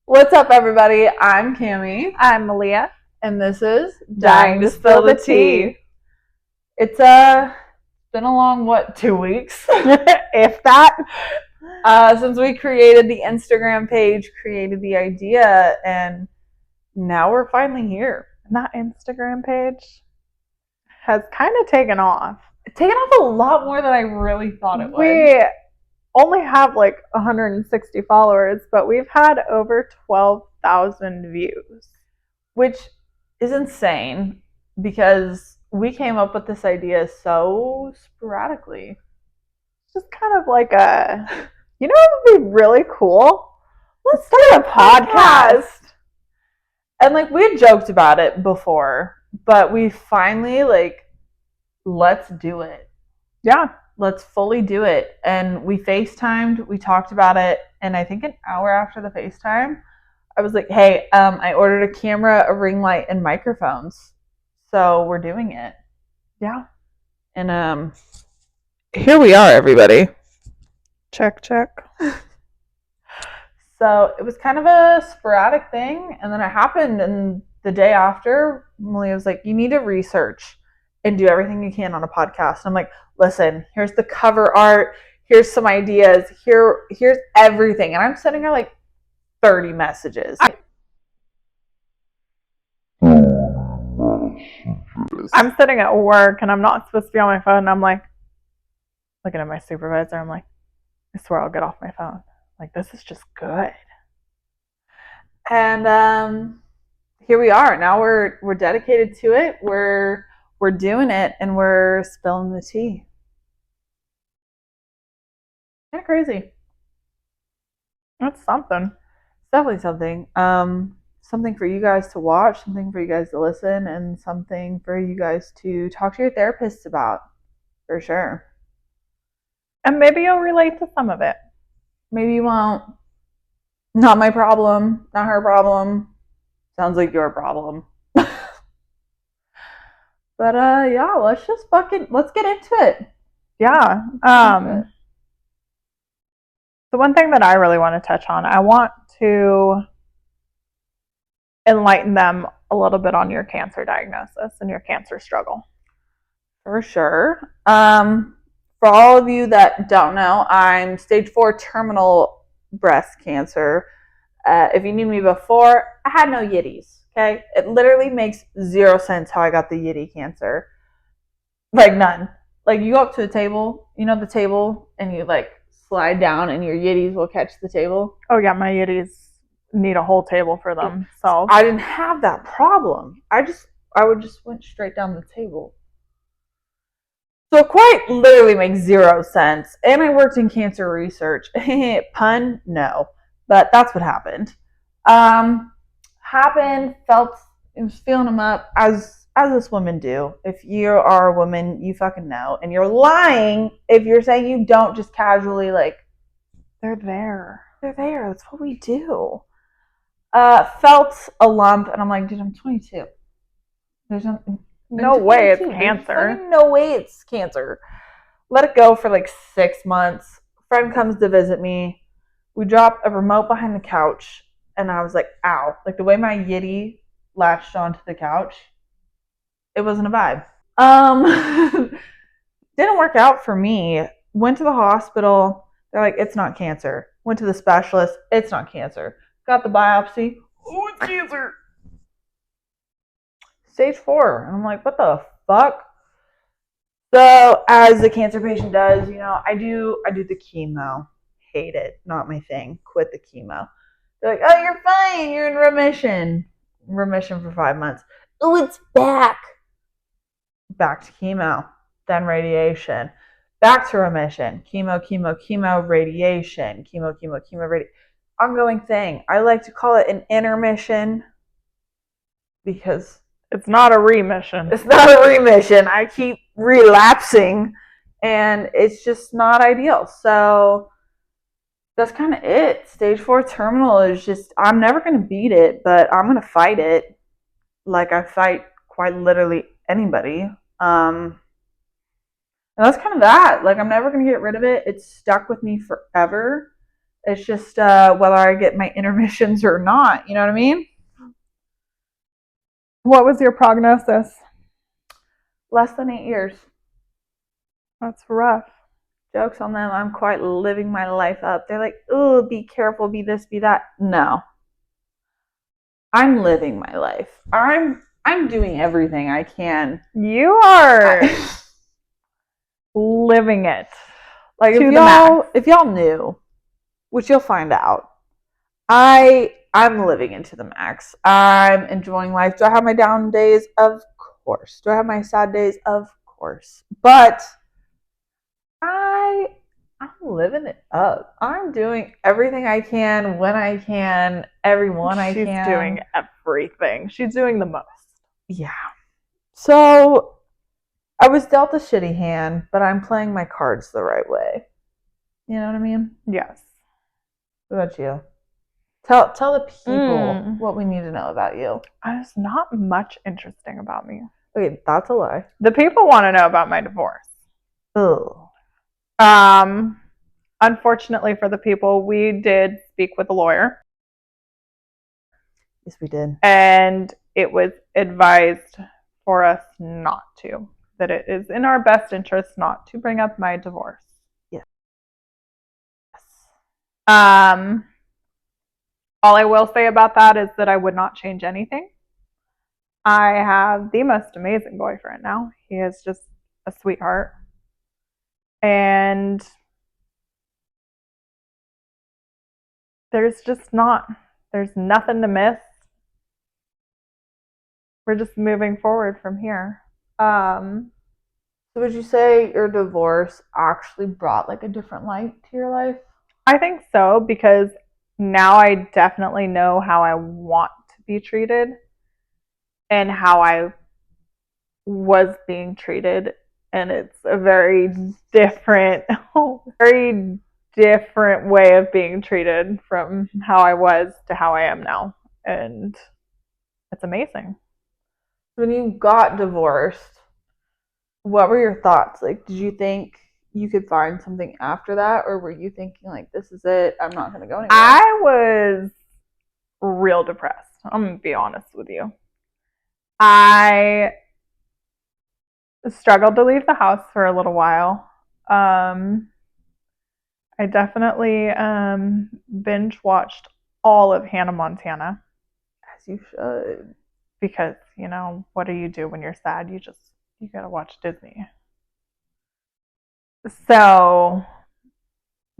What's up, everybody? I'm Cammie, I'm Maleah. and this is Dying to Spill the Tea. It's been a long, 2 weeks? If that. Since we created the Instagram page, created the idea, and now we're finally here. That Instagram page has kind of taken off. It's taken off a lot more than I really thought it would. We only have like 160 followers, but we've had over 12,000 views. Which is insane because we came up with this idea so sporadically. Just kind of like what would be really cool? Let's start a podcast. And we had joked about it before, but we finally let's do it. Yeah. Let's fully do it. And we FaceTimed, we talked about it, and I think an hour after the FaceTime, I was like, hey, I ordered a camera, a ring light, and microphones. So we're doing it. Yeah. And here we are, everybody. Check. So it was kind of a sporadic thing, and then it happened, and the day after, Maleah was like, you need to research and do everything you can on a podcast. And I'm like, listen, here's the cover art, here's some ideas, here's everything. And I'm sending her like 30 messages. I'm sitting at work and I'm not supposed to be on my phone, and I'm like looking at my supervisor. I'm like, I swear I'll get off my phone. Like, this is just good. And here we are. Now we're dedicated to it. We're doing it, and we're spilling the tea. Kind of crazy. That's something. It's definitely something. Something for you guys to watch, something for you guys to listen, and something for you guys to talk to your therapists about, for sure. And maybe you'll relate to some of it. Maybe you won't. Not my problem. Not her problem. Sounds like your problem. But yeah, let's get into it. Yeah. The one thing that I really want to touch on, I want to enlighten them a little bit on your cancer diagnosis and your cancer struggle. For sure. For all of you that don't know, I'm stage 4 terminal breast cancer. If you knew me before, I had no yitties. Okay, it literally makes 0 sense how I got the yitty cancer. Like none. Like you go up to a table, the table, and you slide down, and your yitties will catch the table. Oh yeah, my yitties need a whole table for them. So I didn't have that problem. I would just went straight down the table. So it quite literally makes 0 sense. And I worked in cancer research. Pun? No. But that's what happened. Was feeling them up as us women do. If you are a woman, you fucking know. And you're lying if you're saying you don't just casually they're there. They're there. That's what we do. Felt a lump, and I'm like, dude, I'm 22. There's no way it's cancer. No way it's cancer. Let it go for 6 months. Friend comes to visit me. We dropped a remote behind the couch, and I was like, ow. The way my yitty latched onto the couch, it wasn't a vibe. Didn't work out for me. Went to the hospital. They're like, it's not cancer. Went to the specialist. It's not cancer. Got the biopsy. Oh, it's cancer. Stage 4. And I'm like, what the fuck? So as the cancer patient does, I do the chemo. Hate it. Not my thing. Quit the chemo. They're like, oh, you're fine. You're in remission. Remission for 5 months. Oh, it's back. Back to chemo. Then radiation. Back to remission. Chemo, radiation. Chemo, radiation. Ongoing thing. I like to call it an intermission because it's not a remission. It's not a remission. I keep relapsing, and it's just not ideal. So that's kind of it. Stage 4 terminal is just, I'm never going to beat it, but I'm going to fight it like I fight quite literally anybody. And that's kind of that. I'm never going to get rid of it. It's stuck with me forever. It's just whether I get my intermissions or not. You know what I mean? What was your prognosis? Less than 8 years. That's rough. Jokes on them. I'm quite living my life up. They're like, oh, be careful, be this, be that. No. I'm living my life. I'm doing everything I can. You are living it. Like if y'all knew, which you'll find out, I'm living into the max. I'm enjoying life. Do I have my down days? Of course. Do I have my sad days? Of course. But I'm living it up. I'm doing everything I can when I can, everyone I can. She's doing everything. She's doing the most. Yeah. So I was dealt a shitty hand, but I'm playing my cards the right way. You know what I mean? Yes. What about you? Tell the people what we need to know about you. There's not much interesting about me. Okay, that's a lie. The people want to know about my divorce. Oh. Unfortunately for the people, we did speak with a lawyer. Yes, we did. And it was advised for us not to. That it is in our best interest not to bring up my divorce. Yes. All I will say about that is that I would not change anything. I have the most amazing boyfriend now. He is just a sweetheart. And there's nothing to miss. We're just moving forward from here. So would you say your divorce actually brought like a different light to your life? I think so, because now I definitely know how I want to be treated and how I was being treated. And it's a very different way of being treated from how I was to how I am now. And it's amazing. When you got divorced, what were your thoughts? Like, did you think you could find something after that? Or were you thinking like, this is it, I'm not going to go anywhere? I was real depressed. I'm going to be honest with you. I struggled to leave the house for a little while. I definitely binge watched all of Hannah Montana. As you should. Because, what do you do when you're sad? You gotta watch Disney. So,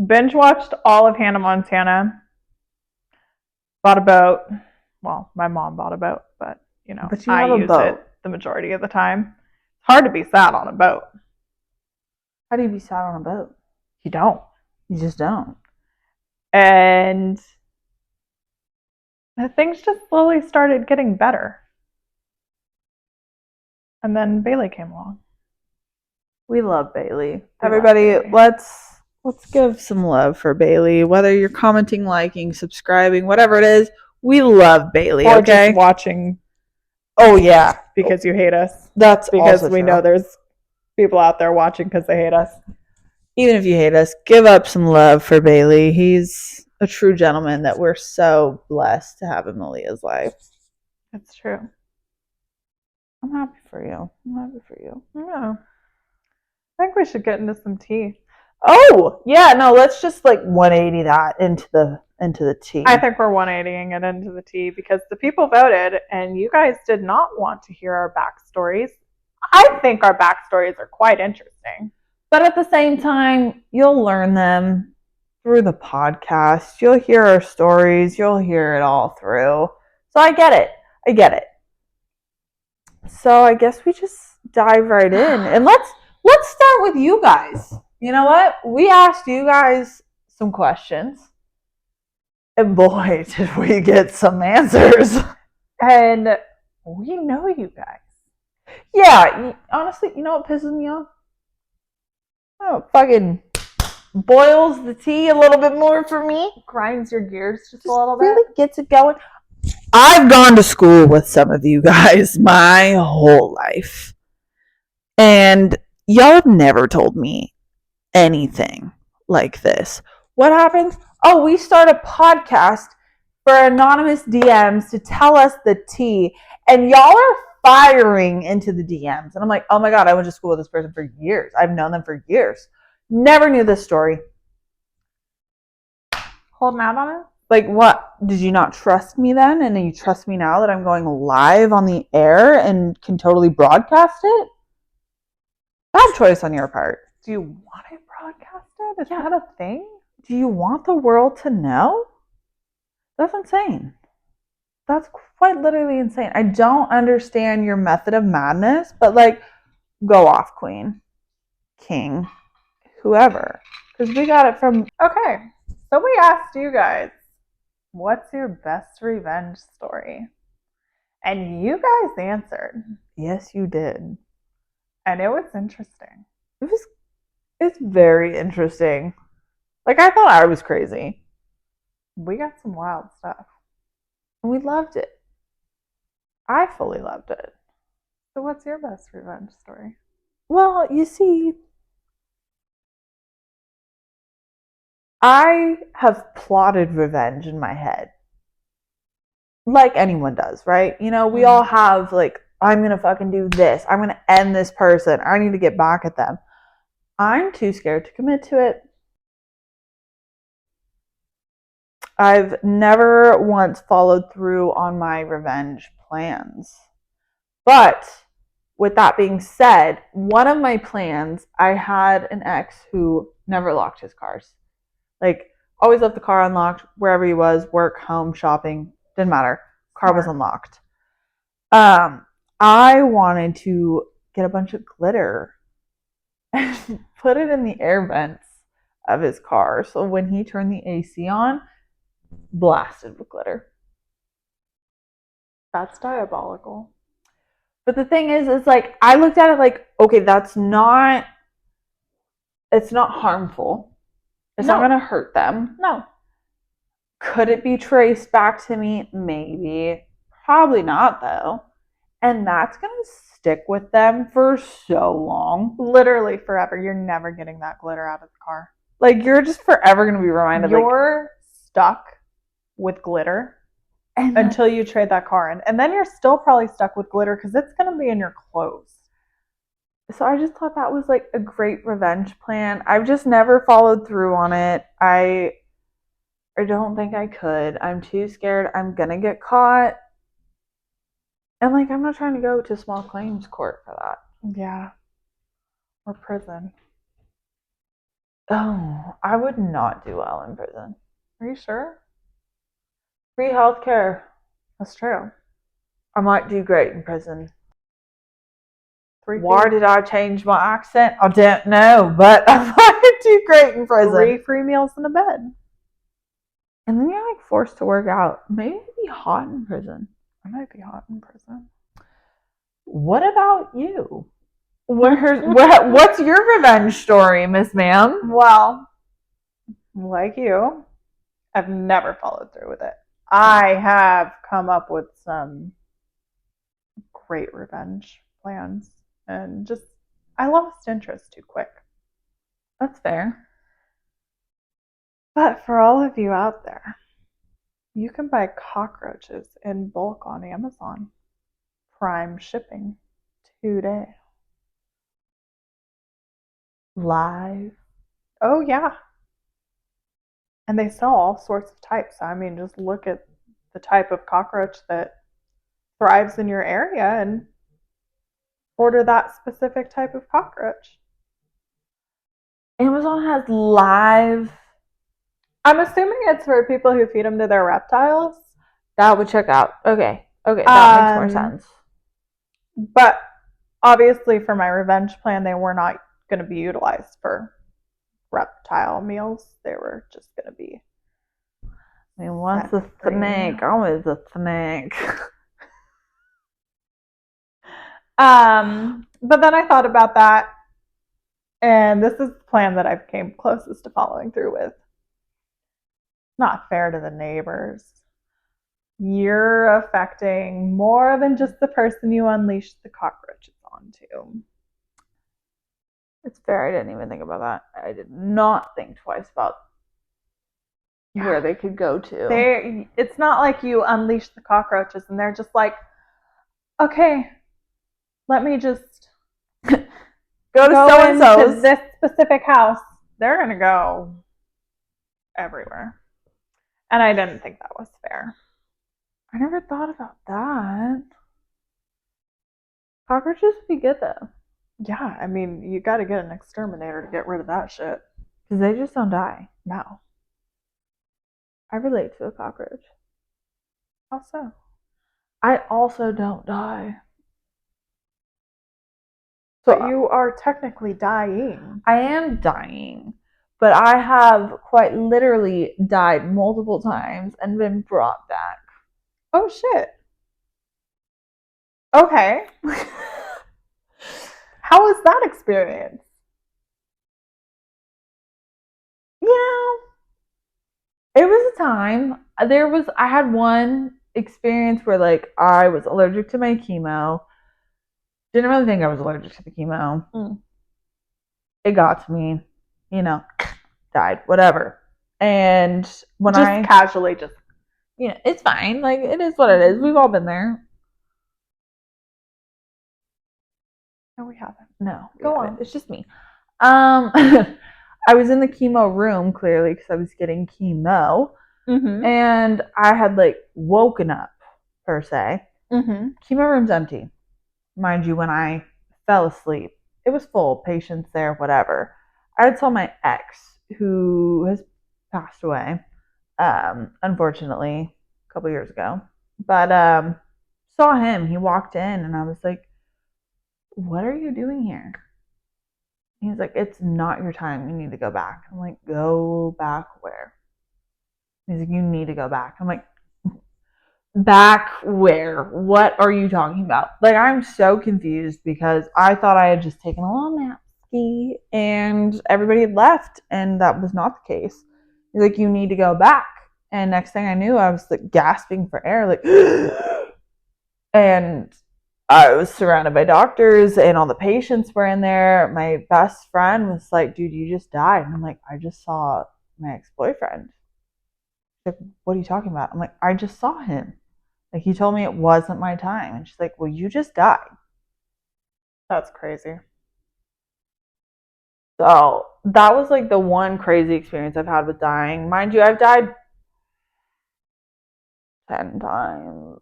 binge watched all of Hannah Montana. Bought a boat. Well, my mom bought a boat, but I use it the majority of the time. It's hard to be sad on a boat. How do you be sad on a boat? You don't. You just don't. And things just slowly started getting better. And then Bailey came along. We love Bailey. Everybody, let's give some love for Bailey. Whether you're commenting, liking, subscribing, whatever it is, we love Bailey. Or okay? just watching. Oh yeah, because you hate us. That's because also we true. Know there's people out there watching because they hate us. Even if you hate us, give up some love for Bailey. He's a true gentleman that we're so blessed to have in Maleah's life. That's true. I'm happy for you. Yeah. I think we should get into some tea. Oh, yeah, no, let's just like 180 that into the tea. I think we're 180ing it into the tea because the people voted and you guys did not want to hear our backstories. I think our backstories are quite interesting. But at the same time, you'll learn them through the podcast. You'll hear our stories. You'll hear it all through. So I get it. So I guess we just dive right in. And let's start with you guys. You know what? We asked you guys some questions. And boy, did we get some answers. And we know you guys. Yeah, honestly, you know what pisses me off? Oh, fucking boils the tea a little bit more for me. Grinds your gears just a little bit. Really gets it going. I've gone to school with some of you guys my whole life. And y'all have never told me anything like this. What happens? oh, we start a podcast for anonymous DMs to tell us the tea, and y'all are firing into the DMs. And I'm like, oh my God, I went to school with this person for years. I've known them for years. Never knew this story. Holding out on it? Like, what? Did you not trust me then? And you trust me now that I'm going live on the air and can totally broadcast it? Bad choice on your part. Do you want it broadcasted? Is that a thing? Do you want the world to know? That's insane. That's quite literally insane. I don't understand your method of madness, but like, go off, queen, king, whoever. Because we got it from... Okay, so we asked you guys, what's your best revenge story? And you guys answered. Yes, you did. And it was interesting. It's very interesting. Like, I thought I was crazy. We got some wild stuff. And we loved it. I fully loved it. So what's your best revenge story? Well, you see, I have plotted revenge in my head. Like anyone does, right? You know, we all have, like, I'm going to fucking do this. I'm going to end this person. I need to get back at them. I'm too scared to commit to it. I've never once followed through on my revenge plans. But with that being said, one of my plans, I had an ex who never locked his cars. Like, always left the car unlocked wherever he was, work, home, shopping, didn't matter. Car was unlocked. I wanted to get a bunch of glitter and put it in the air vents of his car. So when he turned the AC on, blasted with glitter. That's diabolical. But the thing is like, I looked at it like, okay, it's not harmful. It's not going to hurt them. No. Could it be traced back to me? Maybe. Probably not, though. And that's going to stick with them for so long. Literally forever. You're never getting that glitter out of the car. Like, you're just forever going to be reminded. You're stuck with glitter until you trade that car in. And then you're still probably stuck with glitter because it's going to be in your clothes. So I just thought that was like a great revenge plan. I've just never followed through on it. I don't think I could. I'm too scared I'm going to get caught. And like, I'm not trying to go to small claims court for that. Yeah. Or prison. Oh, I would not do well in prison. Are you sure? Free healthcare. That's true. I might do great in prison. Why did I change my accent? I don't know, but I might do great in prison. 3 free meals and a bed. And then you're like forced to work out. Maybe it'd be hot in prison. I might be hot in prison. What about you? What's your revenge story, Miss Ma'am? Well, like you, I've never followed through with it. I have come up with some great revenge plans and just, I lost interest too quick. That's fair. But for all of you out there, you can buy cockroaches in bulk on Amazon. Prime shipping today. Live. Oh, yeah. And they sell all sorts of types. I mean, just look at the type of cockroach that thrives in your area and order that specific type of cockroach. Amazon has live. I'm assuming it's for people who feed them to their reptiles. That would check out. Okay, that makes more sense. But obviously for my revenge plan, they were not going to be utilized for reptile meals. They were just going to be... I mean, what's a snake? Always a snake. But then I thought about that, and this is the plan that I've came closest to following through with. Not fair to the neighbors. You're affecting more than just the person you unleashed the cockroaches onto. It's fair. I didn't even think about that. I did not think twice about where they could go to. It's not like you unleash the cockroaches and they're just like, okay, let me just go to so-and-so's. This specific house. They're going to go everywhere. And I didn't think that was fair. I never thought about that. Cockroaches would be good though. Yeah, I mean, you got to get an exterminator to get rid of that shit. Because they just don't die. No. I relate to a cockroach. How so? I also don't die. So you are technically dying. I am dying. But I have quite literally died multiple times and been brought back. Oh, shit. Okay. How was that experience? It was a time. I had one experience where like I was allergic to my chemo. Didn't really think I was allergic to the chemo. It got to me, died, whatever. And when casually it's fine. Like it is what it is. We've all been there. No, we haven't. No, go on. It's just me. I was in the chemo room clearly because I was getting chemo, and I had like woken up per se. Chemo room's empty, mind you. When I fell asleep, it was full, patients there, whatever. I had saw my ex, who has passed away, unfortunately, a couple years ago. But saw him. He walked in, and I was like, "What are you doing here?" He's like, "It's not your time. You need to go back." I'm like, "Go back where?" He's like, "You need to go back." I'm like, "Back where? What are you talking about?" Like, I'm so confused because I thought I had just taken a little nap ski and everybody had left, and that was not the case. He's like, "You need to go back." And next thing I knew, I was like gasping for air, like, and I was surrounded by doctors and all the patients were in there. My best friend was like, "Dude, you just died." And I'm like, "I just saw my ex-boyfriend." She's like, "What are you talking about?" I'm like, "I just saw him. Like, he told me it wasn't my time." And she's like, "Well, you just died." That's crazy. So that was like the one crazy experience I've had with dying. Mind you, I've died 10 times.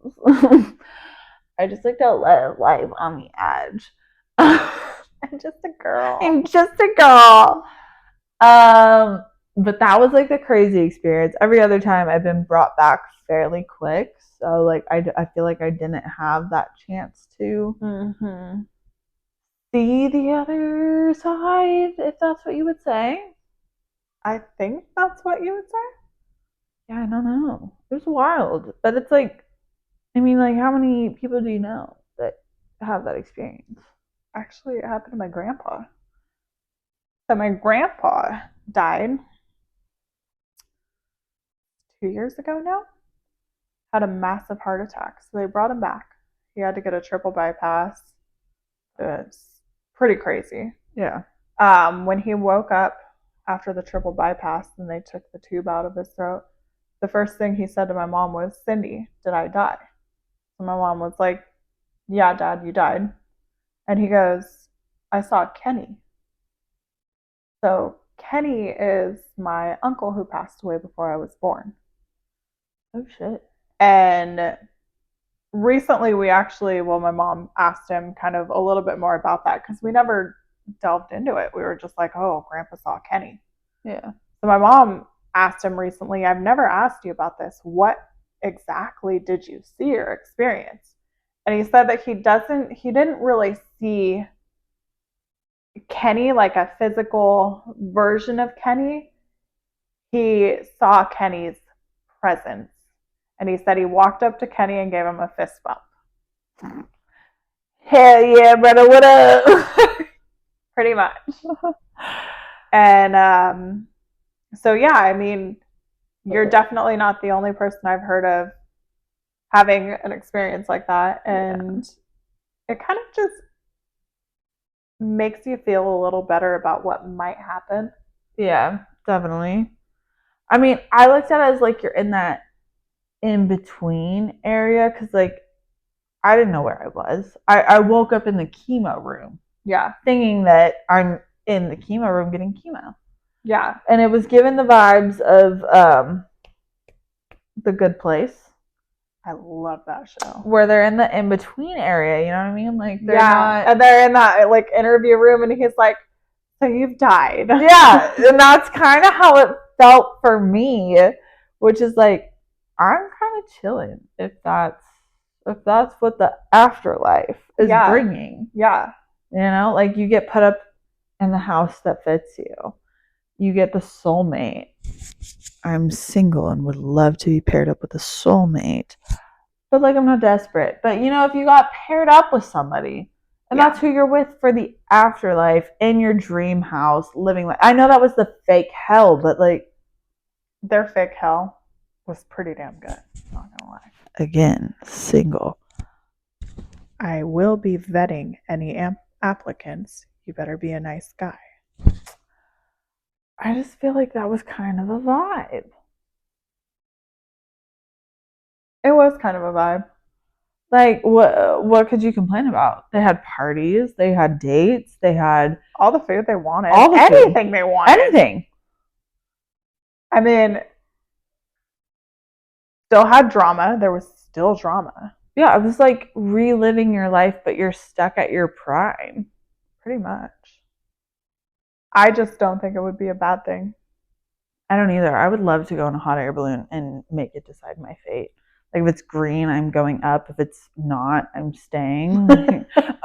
I just like to live life on the edge. I'm just a girl. But that was like the crazy experience. Every other time I've been brought back fairly quick. So like I feel like I didn't have that chance to see the other side, if that's what you would say. I think that's what you would say. Yeah, I don't know. It was wild. But it's like, I mean, like, how many people do you know that have that experience? Actually, it happened to my grandpa. So my grandpa died 2 years ago now. Had a massive heart attack. So they brought him back. He had to get a triple bypass. It's pretty crazy. Yeah. When he woke up after the triple bypass and they took the tube out of his throat, the first thing he said to my mom was, "Cindy, did I die?" So my mom was like, "Yeah, Dad, you died." And he goes, "I saw Kenny." So Kenny is my uncle who passed away before I was born. Oh, shit. And recently my mom asked him kind of a little bit more about that because we never delved into it. We were just like, "Oh, Grandpa saw Kenny." Yeah. So my mom asked him recently, "I've never asked you about this. What exactly did you see or experience?" And he said that he didn't really see Kenny like a physical version of Kenny. He saw Kenny's presence. And he said he walked up to Kenny and gave him a fist bump. Hell yeah, brother, what up? Pretty much. And so, yeah, I mean, you're definitely not the only person I've heard of having an experience like that. And it kind of just makes you feel a little better about what might happen. Yeah, definitely. I mean, I looked at it as like you're in that in between area because like I didn't know where I was. I woke up in the chemo room. Yeah. Thinking that I'm in the chemo room getting chemo. Yeah. And it was given the vibes of The Good Place. I love that show. Where they're in the in-between area, you know what I mean? Like they're not... And they're in that like interview room and he's like, so you've died. Yeah, and that's kind of how it felt for me, which is like, I'm kind of chilling if that's what the afterlife is bringing. Yeah. You know, like you get put up in the house that fits you. You get the soulmate. I'm single and would love to be paired up with a soulmate. But like I'm not desperate. But you know, if you got paired up with somebody and that's who you're with for the afterlife in your dream house, living like I know that was the fake hell, but like their fake hell was pretty damn good. Not gonna lie. Again, single. I will be vetting any applicants. You better be a nice guy. I just feel like that was kind of a vibe. It was kind of a vibe. Like, what could you complain about? They had parties, they had dates, they had all the food they wanted. Anything they wanted. Anything. I mean, still had drama. There was still drama. Yeah, it was like reliving your life, but you're stuck at your prime. Pretty much. I just don't think it would be a bad thing. I don't either. I would love to go in a hot air balloon and make it decide my fate. Like if it's green, I'm going up. If it's not, I'm staying.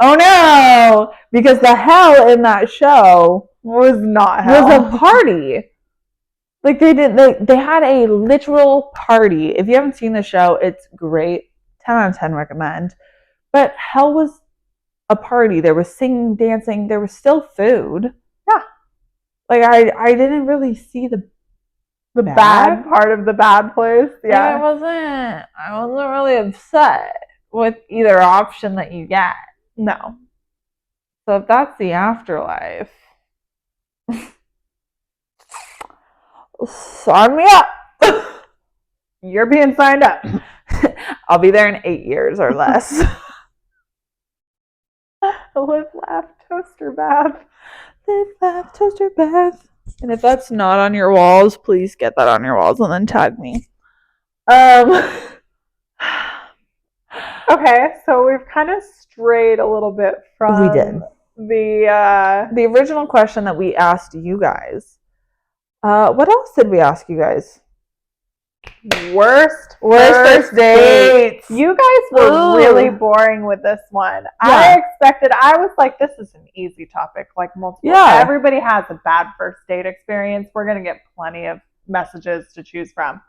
Oh no! Because the hell in that show was not hell. Was a party. Like they had a literal party. If you haven't seen the show, it's great. 10 out of 10 recommend. But hell was a party. There was singing, dancing. There was still food. Yeah. Like I didn't really see the bad part of the bad place. Yeah. Like I wasn't really upset with either option that you get. No. So if that's the afterlife, sign me up. You're being signed up. I'll be there in 8 years or less. Live, laugh, toaster bath. Live, laugh, toaster bath. And if that's not on your walls, please get that on your walls and then tag me. Okay, so we've kind of strayed a little bit from the original question that we asked you guys. What else did we ask you guys? Worst first dates. You guys were really boring with this one. Yeah. I was like, this is an easy topic, like multiple. Yeah. Everybody has a bad first date experience. We're going to get plenty of messages to choose from.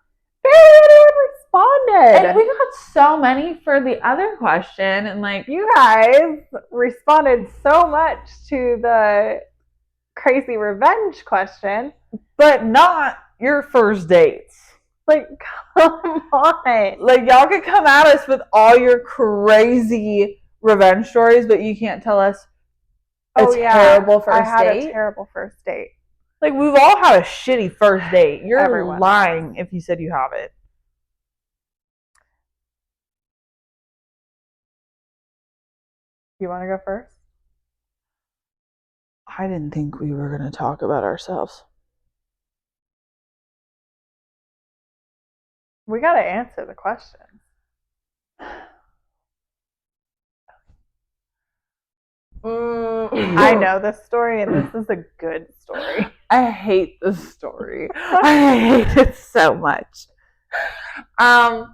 Barely anyone responded. And we got so many for the other question. And like, you guys responded so much to the crazy revenge question, but not your first dates. Like, come on. Like, y'all could come at us with all your crazy revenge stories, but you can't tell us terrible first date. I had a terrible first date. Like, we've all had a shitty first date. You're lying if you said you haven't. You want to go first? I didn't think we were going to talk about ourselves. We got to answer the question. I know this story, and this is a good story. I hate this story. I hate it so much. So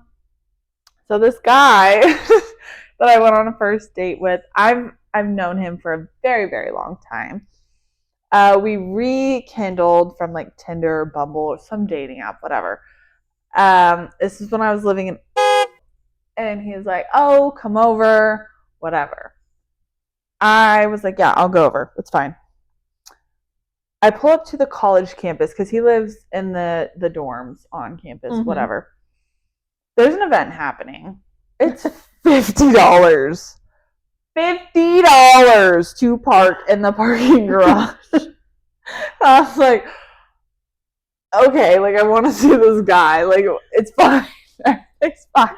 this guy that I went on a first date with, I've known him for a very, very long time. We rekindled from like Tinder, Bumble, or some dating app, whatever. This is when I was living in, and he was like, oh, come over, whatever. I was like, yeah, I'll go over. It's fine. I pull up to the college campus because he lives in the dorms on campus, whatever. There's an event happening. It's $50. $50 to park in the parking garage. I was like, okay, like I want to see this guy. Like it's fine. It's fine.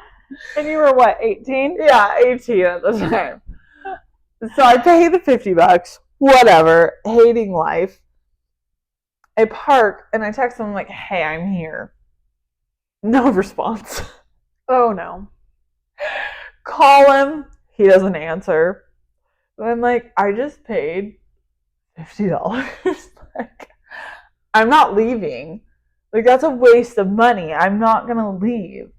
And you were what, 18? Yeah, 18 at the time. So I pay the $50, whatever, hating life. I park and I text him like, hey, I'm here. No response. Oh no. Call him. He doesn't answer. And I'm like, I just paid $50. Like, I'm not leaving. Like, that's a waste of money. I'm not going to leave.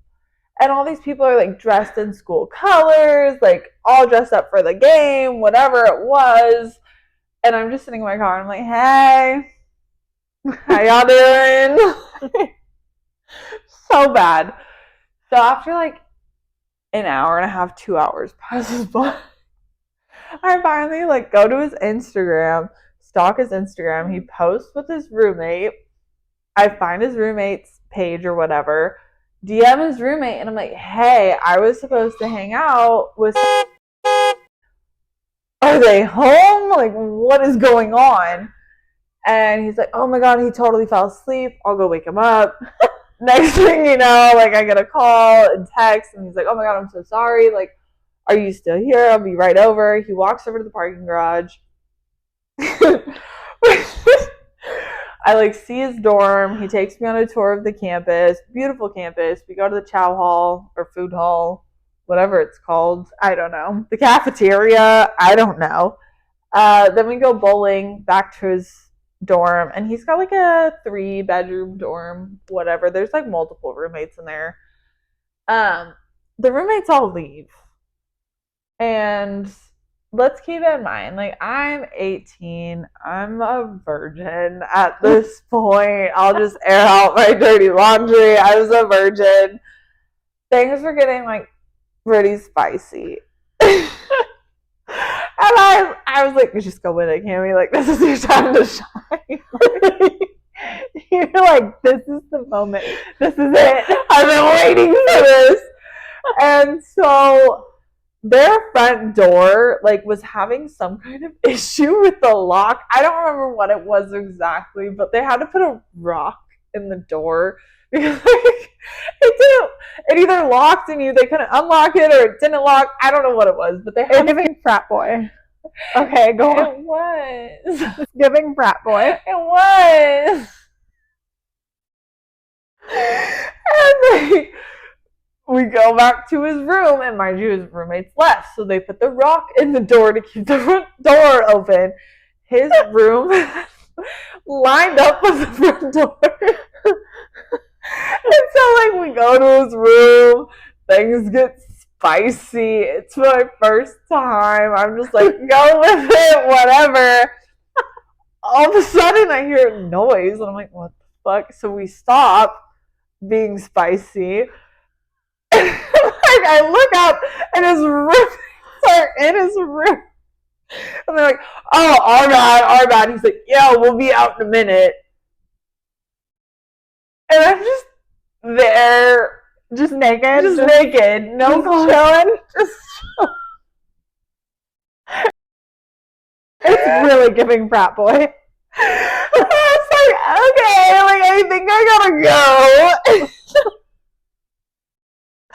And all these people are like dressed in school colors, like all dressed up for the game, whatever it was. And I'm just sitting in my car and I'm like, hey, how y'all doing? So bad. So after like an hour and a half, 2 hours passes by, I finally like go to his Instagram, stalk his Instagram. He posts with his roommate. I find his roommate's page or whatever, DM his roommate, and I'm like, hey, I was supposed to hang out with are they home? Like, what is going on? And he's like, oh my God, he totally fell asleep. I'll go wake him up. Next thing you know, like I get a call and text, and he's like, oh my God, I'm so sorry. Like, are you still here? I'll be right over. He walks over to the parking garage. I like see his dorm. He takes me on a tour of the campus. Beautiful campus. We go to the chow hall or food hall, whatever it's called. I don't know. The cafeteria. I don't know. Then we go bowling back to his dorm, and he's got like a 3-bedroom dorm, whatever. There's like multiple roommates in there. The roommates all leave. And let's keep in mind, like, I'm 18. I'm a virgin at this point. I'll just air out my dirty laundry. I was a virgin. Things were getting, like, pretty spicy. And I was like, just go with it, Cammy. Like, this is your time to shine. You're like, this is the moment. This is it. I've been waiting for this. And so their front door like was having some kind of issue with the lock. I don't remember what it was exactly, but they had to put a rock in the door because like, it either locked and they couldn't unlock it, or it didn't lock. I don't know what it was, but they had giving frat boy. Okay, go on. It was. It's giving frat boy. It was. And like, we go back to his room, and mind you, his roommates left, so they put the rock in the door to keep the front door open. His room lined up with the front door. And so, like, we go to his room, things get spicy. It's my first time. I'm just like, go with it, whatever. All of a sudden, I hear a noise, and I'm like, what the fuck? So we stop being spicy. Like, I look up, and his roommates are in his room. And they're like, oh, our bad. He's like, yeah, we'll be out in a minute. And I'm just there. Just naked? Just naked. No chilling? Just It's really giving frat boy. I was like, okay, like, I think I gotta go.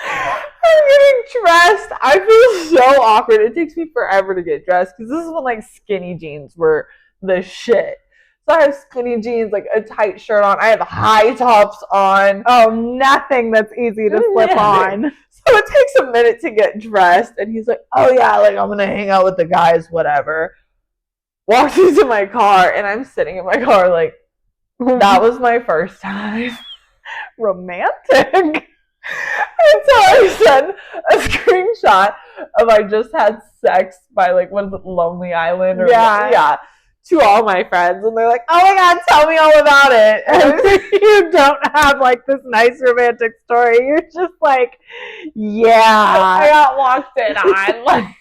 I'm getting dressed. I feel so awkward. It takes me forever to get dressed because this is when like skinny jeans were the shit. So I have skinny jeans, like a tight shirt on. I have high tops on. Oh, nothing that's easy to slip on. So it takes a minute to get dressed. And he's like, oh yeah, like I'm going to hang out with the guys, whatever. Walks into my car, and I'm sitting in my car like, that was my first time. Romantic. And so I sent a screenshot of I just had sex by like what is it, Lonely Island, or yeah, to all my friends, and they're like, "Oh my God, tell me all about it." And you don't have like this nice romantic story. You're just like, yeah, I got walked in on. Like,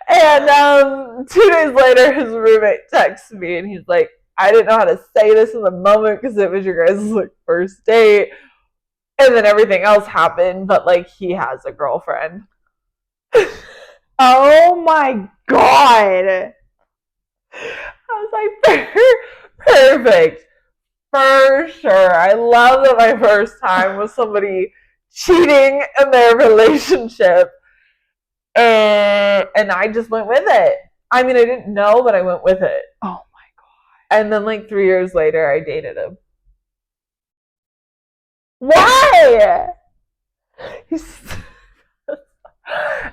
and 2 days later, his roommate texts me, and he's like, I didn't know how to say this in the moment because it was your guys' like first date, and then everything else happened. But like, he has a girlfriend. Oh my God! I was like, Perfect. For sure. I love that my first time was somebody cheating in their relationship. And I just went with it. I mean, I didn't know, but I went with it. Oh my God. And then like 3 years later, I dated him. Why?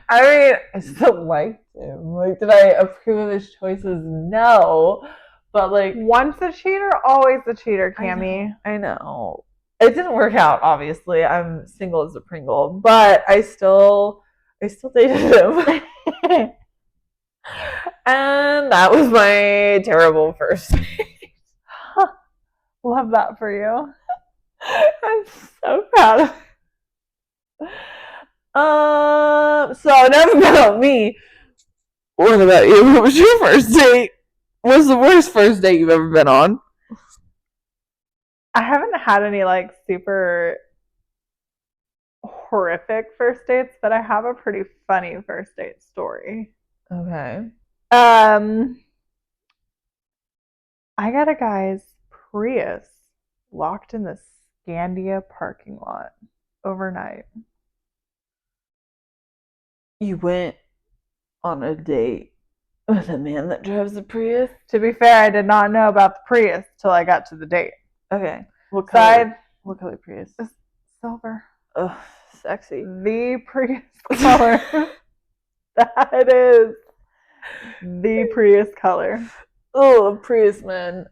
I mean, I still liked him. Like, did I approve of his choices? No. But like, once a cheater, always a cheater, Cammie. I know. It didn't work out, obviously. I'm single as a Pringle, but I still dated him. And that was my terrible first date. Love that for you. I'm so proud of it. So enough about me. What about you? What was your first date? What's the worst first date you've ever been on? I haven't had any like super horrific first dates, but I have a pretty funny first date story. Okay. I got a guy's Prius locked in the Scandia parking lot overnight. You went on a date with a man that drives a Prius? To be fair, I did not know about the Prius till I got to the date. Okay. What color? What color Prius? Silver. Ugh, sexy. The Prius color. That is the Prius color. Oh, Prius man.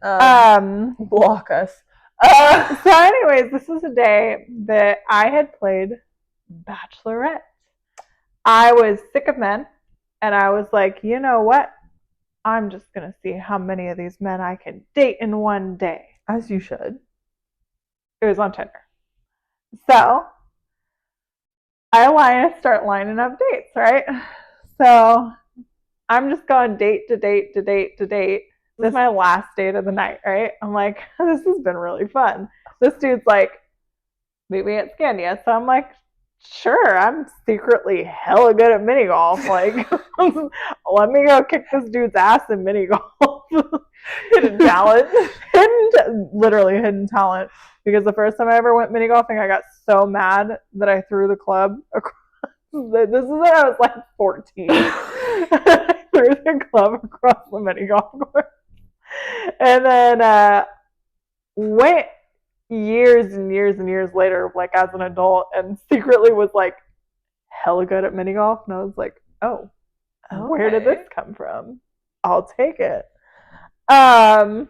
Block us. So anyways, this was a day that I had played Bachelorette. I was sick of men, and I was like, you know what? I'm just going to see how many of these men I can date in one day. As you should. It was on Tinder. So I start lining up dates, right? So I'm just going date to date to date to date. This is my last date of the night, right? I'm like, this has been really fun. This dude's like, meet me at Scandia. So I'm like, sure, I'm secretly hella good at mini golf. Like, let me go kick this dude's ass in mini golf. Hidden talent. Literally hidden talent. Because the first time I ever went mini golfing, I got so mad that I threw the club across. This is when I was like 14. I threw the club across the mini golf course. And then went years and years and years later, like as an adult, and secretly was like hella good at mini golf. And I was like, oh, okay. Where did this come from? I'll take it. So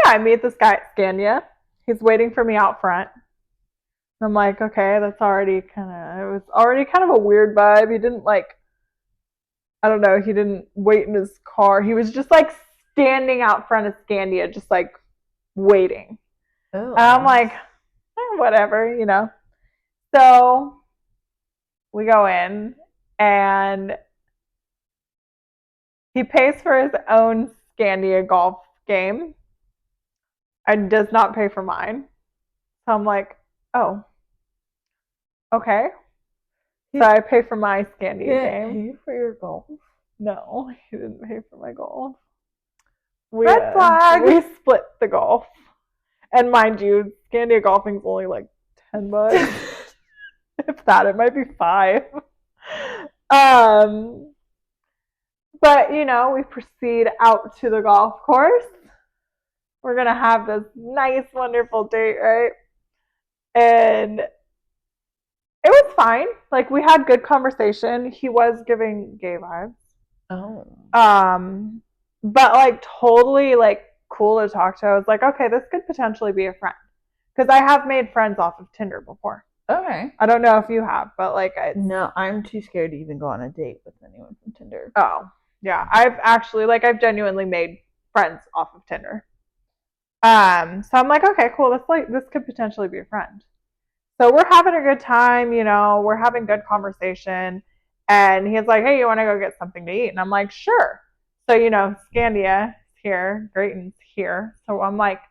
yeah, I meet this guy at Scania. He's waiting for me out front. I'm like, okay, it was already kind of a weird vibe. He didn't like, I don't know, he didn't wait in his car. He was just like standing out front of Scandia, just like waiting. And I'm like, whatever, you know. So we go in, and he pays for his own Scandia golf game and does not pay for mine. So I'm like, oh, okay. So I pay for my Scandia game. Pay for your golf? No, he didn't pay for my golf. Red flag. We split the golf. And mind you, Scandia golfing's only like $10. If that, it might be $5. But you know, we proceed out to the golf course. We're gonna have this nice, wonderful date, right? And it was fine. Like, we had good conversation. He was giving gay vibes. Oh. But like totally like cool to talk to. I was like, okay, this could potentially be a friend. Because I have made friends off of Tinder before. Okay. I don't know if you have, but like no, I'm too scared to even go on a date with anyone from Tinder. Oh, yeah. I've genuinely made friends off of Tinder. So I'm like, okay, cool. This could potentially be a friend. So we're having a good time, you know, we're having good conversation. And he's like, hey, you want to go get something to eat? And I'm like, sure. So, you know, Scandia here, Drayton's here. So I'm like,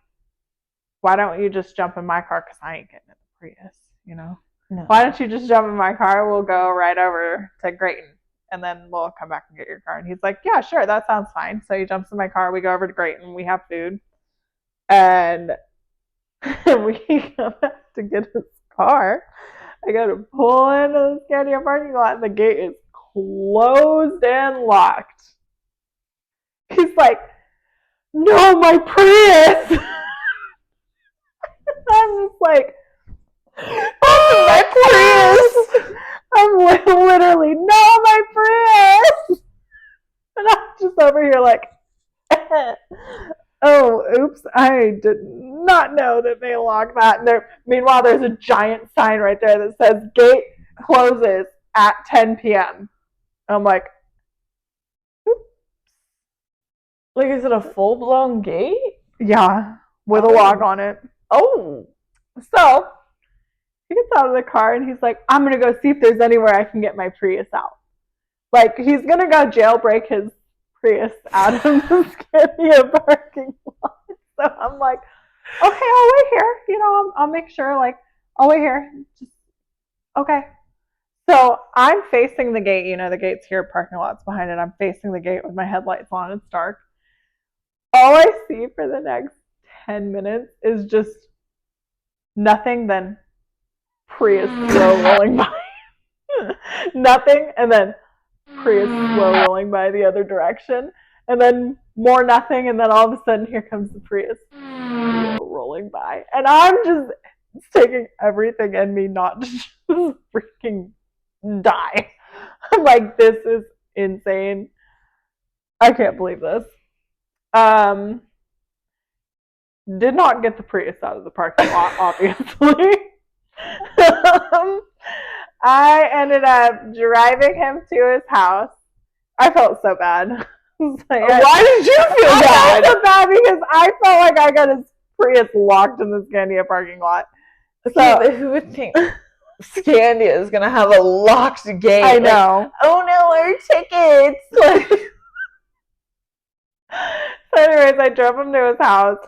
why don't you just jump in my car? Because I ain't getting in the Prius, you know? No. Why don't you just jump in my car? We'll go right over to Drayton. and then we'll come back and get your car. And he's like, yeah, sure, that sounds fine. So he jumps in my car. We go over to Grayton. We have food. And we go back to get his car. I go to pull into the Scandia parking lot, and the gate is closed and locked. He's like, no, my Prius. I'm just like, oh, my Prius. I'm literally, no, my Prius. And I'm just over here like, oh, oops, I did not know that they locked that. And meanwhile, there's a giant sign right there that says gate closes at 10 p.m. I'm like, oops. Like, is it a full-blown gate? Yeah, with a lock on it. Oh. So he gets out of the car and he's like, I'm going to go see if there's anywhere I can get my Prius out. Like, he's going to go jailbreak his Prius out of the Scandia parking lot. So I'm like, okay, I'll wait here. You know, I'll make sure, like, I'll wait here. Just, okay. So I'm facing the gate. You know, the gate's here, parking lot's behind it. I'm facing the gate with my headlights on. It's dark. All I see for the next 10 minutes is just nothing than Prius slow rolling by. Nothing, and then Prius slow rolling by the other direction, and then more nothing, and then all of a sudden here comes the Prius slow rolling by, and I'm just taking everything in me not to just freaking die. I'm like, this is insane. I can't believe this. Did not get the Prius out of the parking lot, obviously. I ended up driving him to his house. I felt so bad. Like, why did you feel bad? I felt so bad because I felt like I got his Prius locked in the Scandia parking lot. So who would think Scandia is gonna have a locked gate? I know. Like, oh no, our tickets. Like, so anyways, I drove him to his house.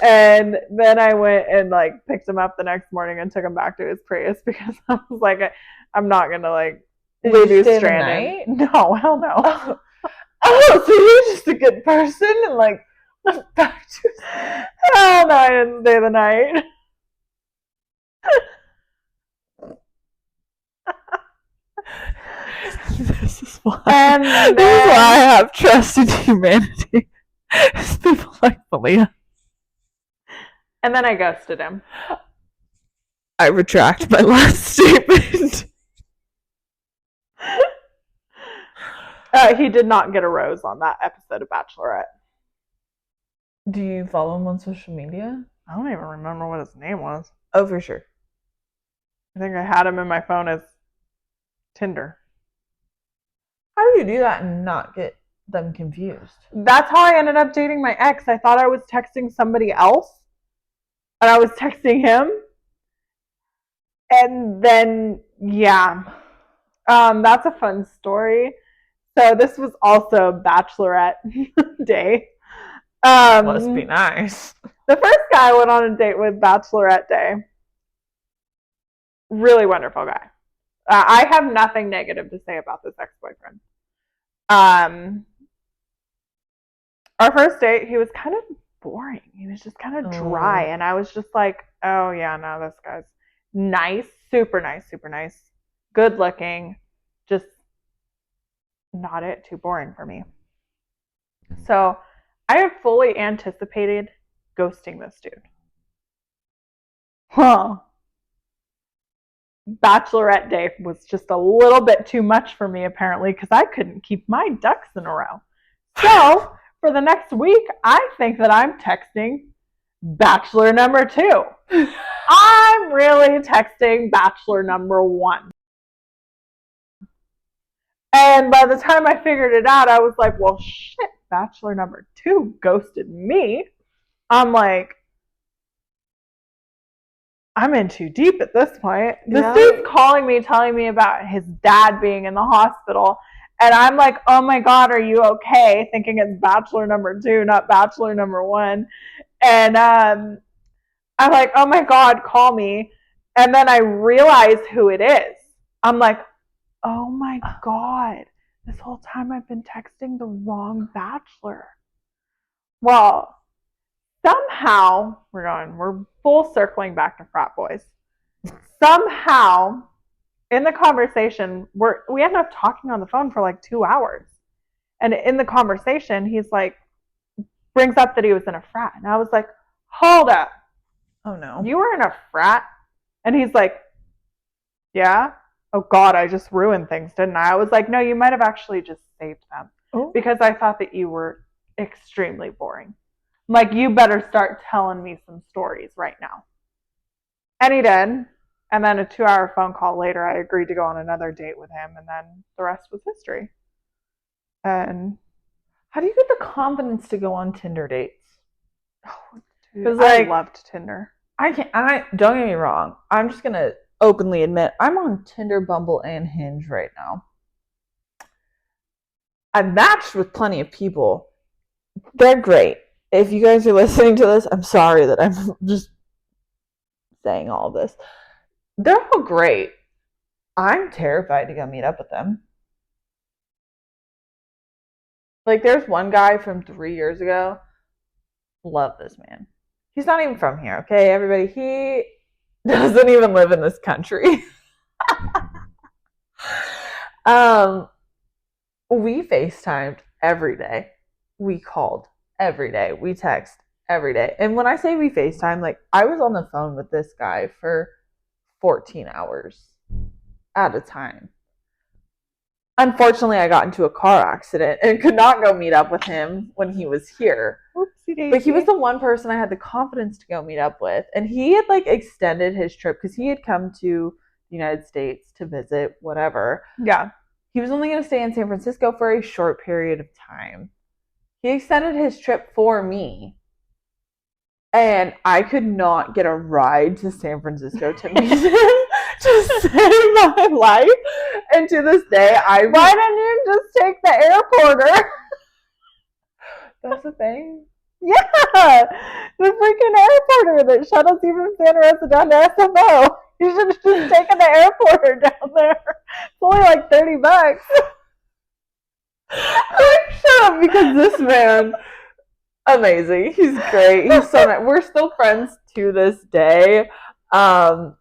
And then I went and like picked him up the next morning and took him back to his Prius because I was like, I'm not gonna like leave you stranded. No, hell no. Oh, so you're just a good person and like back to hell no, I didn't stay the night. This is why I have trust in humanity. It's people like Maleah. And then I ghosted him. I retract my last statement. He did not get a rose on that episode of Bachelorette. Do you follow him on social media? I don't even remember what his name was. Overshare. I think I had him in my phone as Tinder. How do you do that and not get them confused? That's how I ended up dating my ex. I thought I was texting somebody else. And I was texting him. And then, yeah. That's a fun story. So this was also Bachelorette Day. Must be nice. The first guy I went on a date with Bachelorette Day. Really wonderful guy. I have nothing negative to say about this ex-boyfriend. Our first date, he was kind of boring. He was just kind of dry. And I was just like, oh yeah, no, this guy's nice, super nice, good looking, just not it, too boring for me. So I had fully anticipated ghosting this dude. Bachelorette Day was just a little bit too much for me apparently because I couldn't keep my ducks in a row. So for the next week, I think that I'm texting Bachelor number 2. I'm really texting Bachelor number 1. And by the time I figured it out, I was like, well, shit, Bachelor number 2 ghosted me. I'm like, I'm in too deep at this point. This dude's calling me, telling me about his dad being in the hospital. And I'm like, oh my God, are you okay? Thinking it's Bachelor number 2, not Bachelor number 1. And I'm like, oh my God, call me. And then I realize who it is. I'm like, oh my God, this whole time I've been texting the wrong bachelor. Well, somehow, we're full circling back to frat boys. Somehow, in the conversation, we end up talking on the phone for like 2 hours. And in the conversation, he's like, brings up that he was in a frat. And I was like, hold up. Oh no. You were in a frat? And he's like, yeah. Oh God, I just ruined things, didn't I? I was like, no, you might have actually just saved them. Oh. Because I thought that you were extremely boring. Like, you better start telling me some stories right now. And he did. And then a 2-hour phone call later, I agreed to go on another date with him. And then the rest was history. And how do you get the confidence to go on Tinder dates? Because like, I loved Tinder. I don't get me wrong. I'm just gonna openly admit I'm on Tinder, Bumble, and Hinge right now. I've matched with plenty of people. They're great. If you guys are listening to this, I'm sorry that I'm just saying all this. They're all great. I'm terrified to go meet up with them. Like, there's one guy from 3 years ago. Love this man. He's not even from here, okay, everybody? He doesn't even live in this country. We FaceTimed every day. We called every day. We text every day. And when I say we FaceTime, like, I was on the phone with this guy for 14 hours at a time. Unfortunately, I got into a car accident and could not go meet up with him when he was here. Oopsie daisy. But he was the one person I had the confidence to go meet up with. And he had like extended his trip because he had come to the United States to visit, whatever. Yeah. He was only going to stay in San Francisco for a short period of time. He extended his trip for me. And I could not get a ride to San Francisco to meet him to save my life. And to this day, why didn't you just take the airporter? That's the thing. Yeah, the freaking airporter that shuttles you from Santa Rosa down to SFO. You should have just taken the airporter down there. It's only like $30. Shut up, because this man, amazing. He's great. He's so nice. We're still friends to this day. But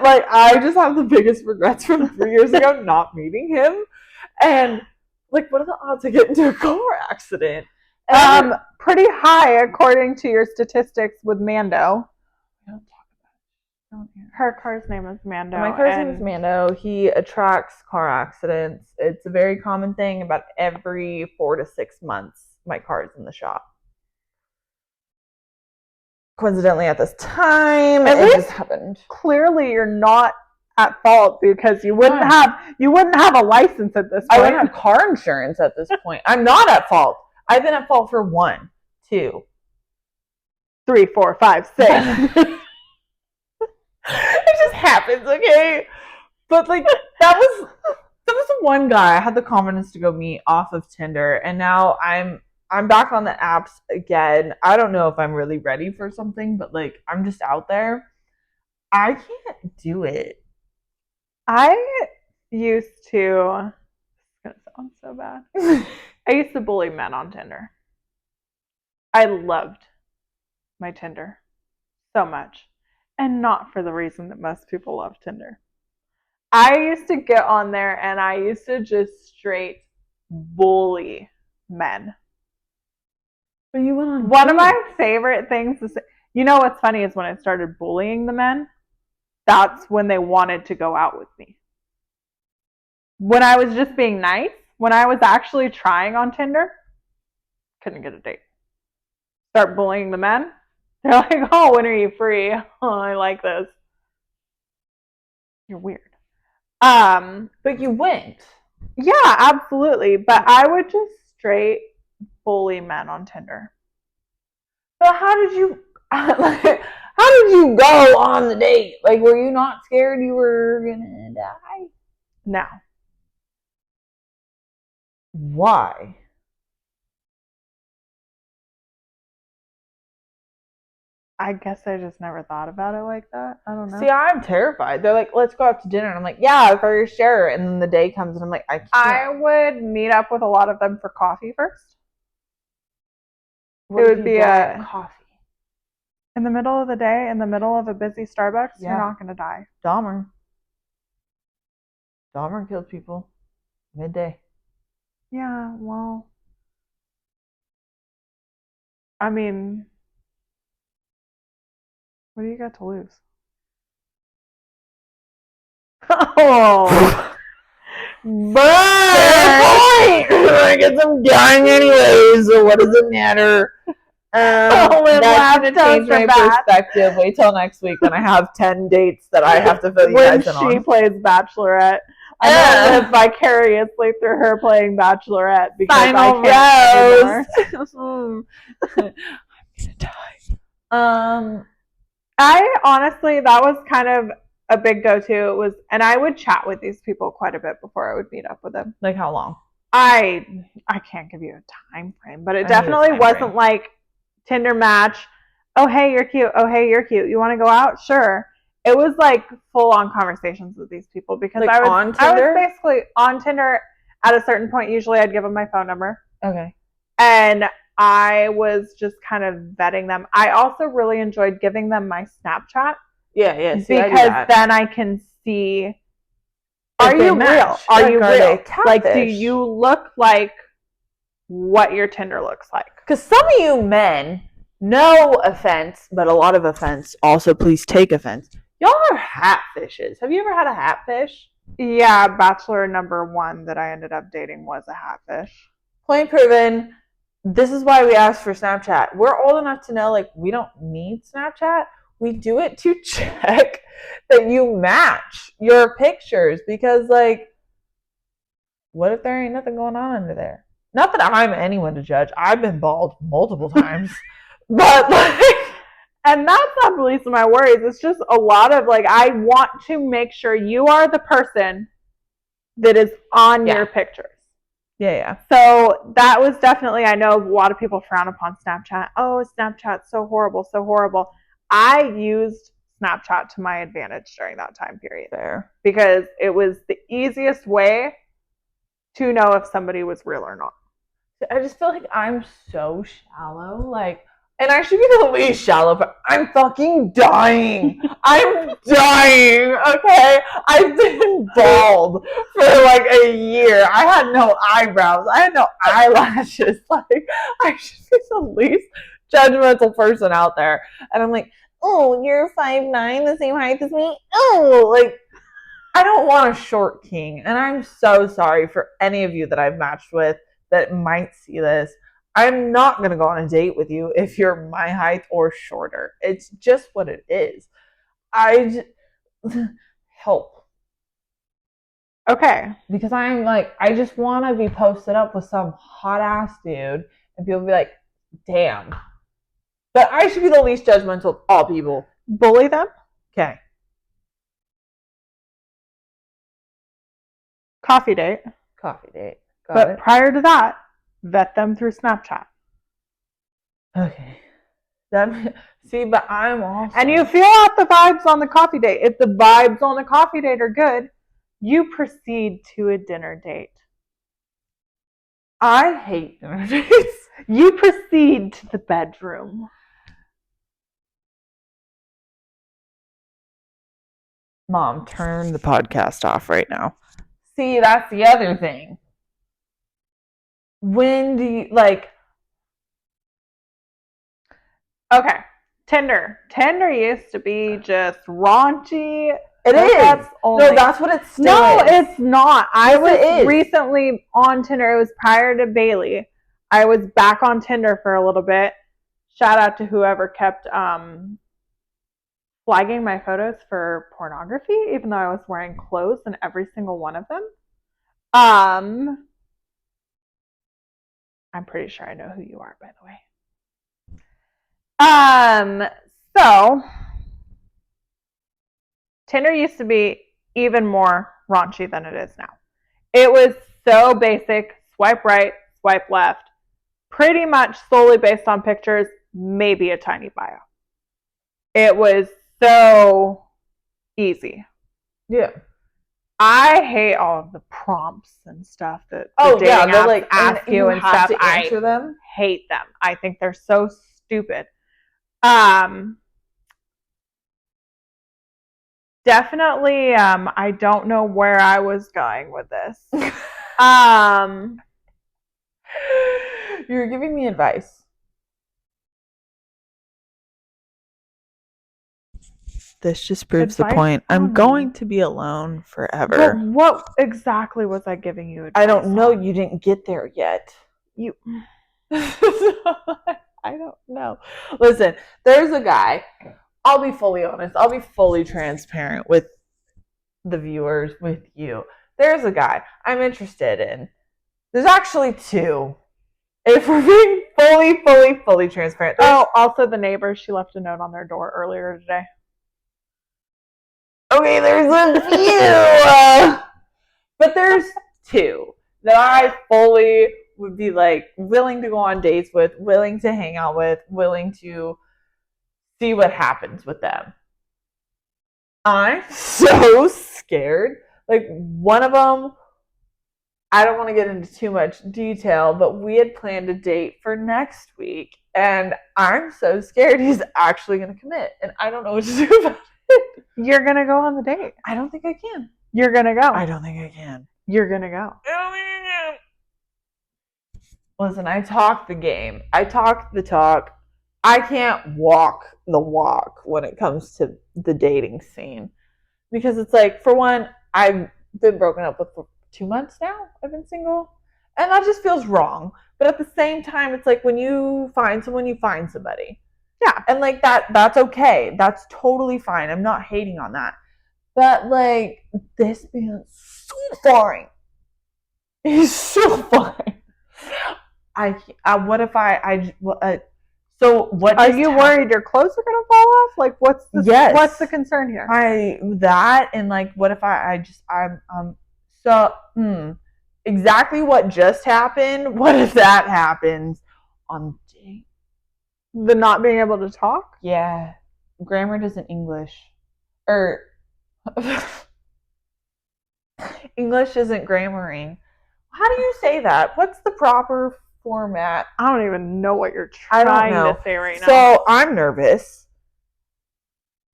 like, I just have the biggest regrets from 3 years ago not meeting him. And like, what are the odds I get into a car accident? Pretty high according to your statistics with Mando. Don't talk about it. Her car's name is Mando. My car's name is Mando. He attracts car accidents. It's a very common thing. About every 4 to 6 months, my car is in the shop. Coincidentally, at this time, it just happened. Clearly, you're not at fault because you wouldn't have a license at this point. I wouldn't have car insurance at this point. I'm not at fault. I've been at fault for 1, 2, 3, 4, 5, 6. It just happens, okay? But like, that was the one guy I had the confidence to go meet off of Tinder, and now I'm back on the apps again. I don't know if I'm really ready for something, but like, I'm just out there. I can't do it. I used to, it's gonna sound so bad. I used to bully men on Tinder. I loved my Tinder so much. And not for the reason that most people love Tinder. I used to get on there and I used to just straight bully men. But you went on one of my favorite things to say, you know what's funny is when I started bullying the men, that's when they wanted to go out with me. When I was just being nice, when I was actually trying on Tinder, couldn't get a date. Start bullying the men, they're like, oh, when are you free? Oh, I like this. You're weird. But you went. Yeah, absolutely. But I would just straight bully men on Tinder. But how did you go on the date? Like, were you not scared you were gonna die? No. Why? I guess I just never thought about it like that. I don't know. See, I'm terrified. They're like, let's go out to dinner. And I'm like, yeah, for your share. And then the day comes and I'm like, I can't. I would meet up with a lot of them for coffee first. What it would be a coffee. In the middle of the day, in the middle of a busy Starbucks, you're not going to die. Dahmer killed people midday. Yeah, well, I mean, what do you got to lose? Oh, but I guess I'm dying anyways, so what does it matter? That's going to change my perspective. Wait till next week when I have 10 dates that I have to fill you guys in on. When she plays Bachelorette. I don't live vicariously through her playing Bachelorette because I can't anymore. I'm going to die. I honestly, that was kind of a big go-to. And I would chat with these people quite a bit before I would meet up with them. Like how long? I can't give you a time frame, but it definitely wasn't like Tinder match. Oh, hey, you're cute. Oh, hey, you're cute. You want to go out? Sure. It was like full-on conversations with these people because like I was basically on Tinder at a certain point. Usually I'd give them my phone number. Okay. And I was just kind of vetting them. I also really enjoyed giving them my Snapchat. Yeah. Because then I can see, are you real? Are you real? Like, do you look like what your Tinder looks like? Because some of you men, no offense, but a lot of offense, also please take offense. Y'all are hatfishes. Have you ever had a hatfish? Yeah, bachelor number 1 that I ended up dating was a hatfish. Point proven. This is why we asked for Snapchat. We're old enough to know, like, we don't need Snapchat. We do it to check that you match your pictures because, like, what if there ain't nothing going on under there? Not that I'm anyone to judge. I've been bald multiple times. But, like, and that's not the least of my worries. It's just a lot of, like, I want to make sure you are the person that is on your pictures. Yeah. So that was definitely, I know a lot of people frown upon Snapchat. Oh, Snapchat's so horrible, so horrible. I used Snapchat to my advantage during that time period. Fair. Because it was the easiest way to know if somebody was real or not. I just feel like I'm so shallow. Like, and I should be the least shallow, but I'm fucking dying. I'm dying, okay? I've been bald for like a year. I had no eyebrows. I had no eyelashes. Like, I should be the least judgmental person out there. And I'm like, oh, you're 5'9", the same height as me? Oh, like, I don't want a short king. And I'm so sorry for any of you that I've matched with that might see this. I'm not going to go on a date with you if you're my height or shorter. It's just what it is. Help. Okay. Because I'm like, I just want to be posted up with some hot ass dude and people be like, damn. But I should be the least judgmental of all people. Bully them? Okay. Coffee date. But prior to that, vet them through Snapchat. Okay. See, but I'm also... And you feel out the vibes on the coffee date. If the vibes on the coffee date are good, you proceed to a dinner date. I hate dinner dates. You proceed to the bedroom. Mom, turn the podcast off right now. See, that's the other thing. When do you, like... Okay, Tinder. Tinder used to be just raunchy. It is. No, that's what it's still is. No, it's not. I was recently on Tinder. It was prior to Bailey. I was back on Tinder for a little bit. Shout out to whoever kept flagging my photos for pornography, even though I was wearing clothes in every single one of them. I'm pretty sure I know who you are, by the way. So Tinder used to be even more raunchy than it is now. It was so basic, swipe right, swipe left, pretty much solely based on pictures, maybe a tiny bio. it was so easy. Yeah. I hate all of the prompts and stuff that the dating apps like ask you and have stuff. To answer them. I hate them. I think they're so stupid. Definitely, I don't know where I was going with this. You're giving me advice. This just proves advice the point. I'm going to be alone forever. But what exactly was I giving you advice I don't know. You didn't get there yet. I don't know. Listen, there's a guy. I'll be fully honest. I'll be fully transparent with the viewers, with you. There's a guy I'm interested in. There's actually two. If we're being fully transparent. Also the neighbors. She left a note on their door earlier today. Okay, there's a few. But there's two that I fully would be like willing to go on dates with, willing to hang out with, willing to see what happens with them. I'm so scared. Like one of them, I don't want to get into too much detail, but we had planned a date for next week, and I'm so scared he's actually going to commit, and I don't know what to do about it. You're going to go on the date. I don't think I can. You're going to go. I don't think I can. You're going to go. I don't think I can. Listen, I talk the game. I talk the talk. I can't walk the walk when it comes to the dating scene. Because it's like, for one, I've been broken up with for 2 months now. I've been single. And that just feels wrong. But at the same time, it's like when you find someone, you find somebody. Yeah. And like that's okay. That's totally fine. I'm not hating on that. But like, this man's so fine. He's so fine. What if so what are you worried your clothes are gonna fall off? Like what's the concern here? And like what if exactly what just happened? What if that happens on the date? The not being able to talk? Yeah. Grammar doesn't English. English isn't grammaring. How do you say that? What's the proper format? I don't even know what you're trying to say right now. So I'm nervous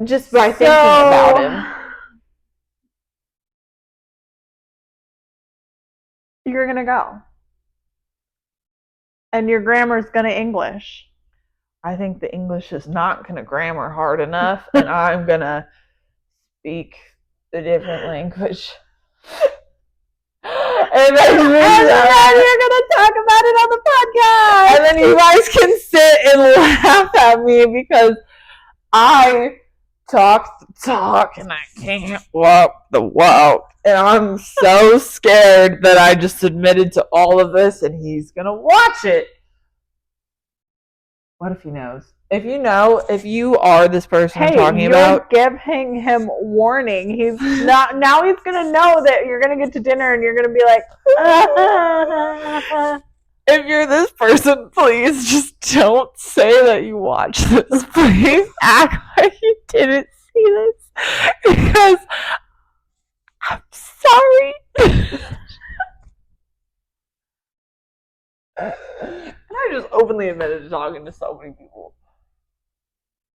just by thinking about him. You're going to go. And your grammar's going to English. I think the English is not going to grammar hard enough, and I'm going to speak a different language. And then you're going to talk about it on the podcast. And then you guys can sit and laugh at me because I talk the talk and I can't walk the walk. And I'm so scared that I just admitted to all of this and he's going to watch it. What if he knows? If you are this person I'm talking about. You're giving him warning. He's not. Now he's going to know that you're going to get to dinner and you're going to be like, if you're this person, please just don't say that you watched this. Please act like you didn't see this. Because I'm sorry. And I just openly admitted to talking to so many people.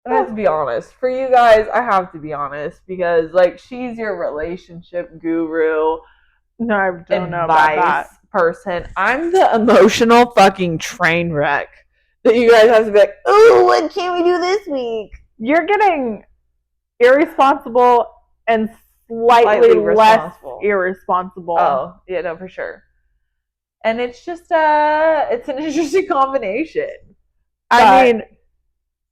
I have to be honest. For you guys, I have to be honest because, like, she's your relationship guru. No, I don't know about that person. I'm the emotional fucking train wreck that you guys have to be like, ooh, what can we do this week? You're getting irresponsible and slightly less irresponsible. Oh, yeah, no, for sure. And it's just, it's an interesting combination. I mean,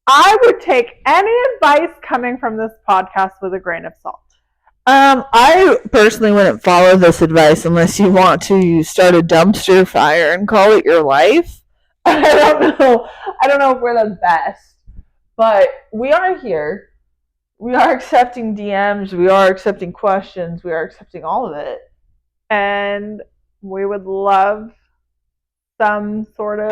I would take any advice coming from this podcast with a grain of salt. I personally wouldn't follow this advice unless you want to start a dumpster fire and call it your life. I don't know. I don't know if we're the best, but we are here. We are accepting DMs. We are accepting questions. We are accepting all of it. And we would love some sort of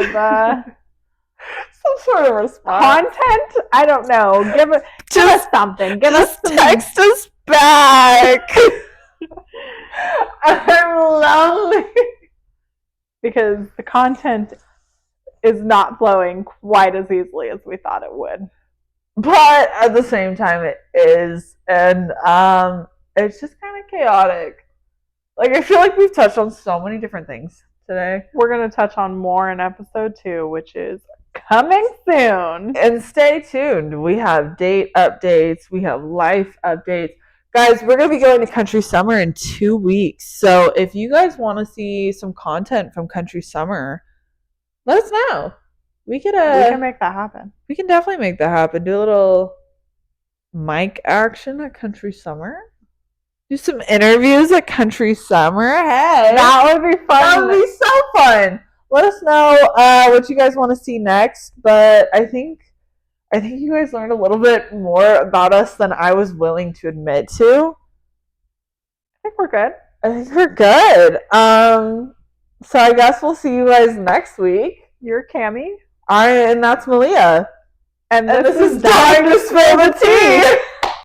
some sort of response. Content? I don't know. Give us something. Give us some... text us back. I'm lonely. Because the content is not flowing quite as easily as we thought it would. But at the same time, it is. And it's just kind of chaotic. Like, I feel like we've touched on so many different things today. We're going to touch on more in episode 2, which is coming soon. And stay tuned. We have date updates. We have life updates. Guys, we're going to be going to Country Summer in 2 weeks. So if you guys want to see some content from Country Summer, let us know. We can make that happen. We can definitely make that happen. Do a little mic action at Country Summer. Do some interviews at Country Summer. Hey, that would be fun. That would be so fun. Let us know what you guys want to see next. But I think you guys learned a little bit more about us than I was willing to admit to. I think we're good. So I guess we'll see you guys next week. You're Cammie. And that's Maleah. And this is Dying to Spill the Tea.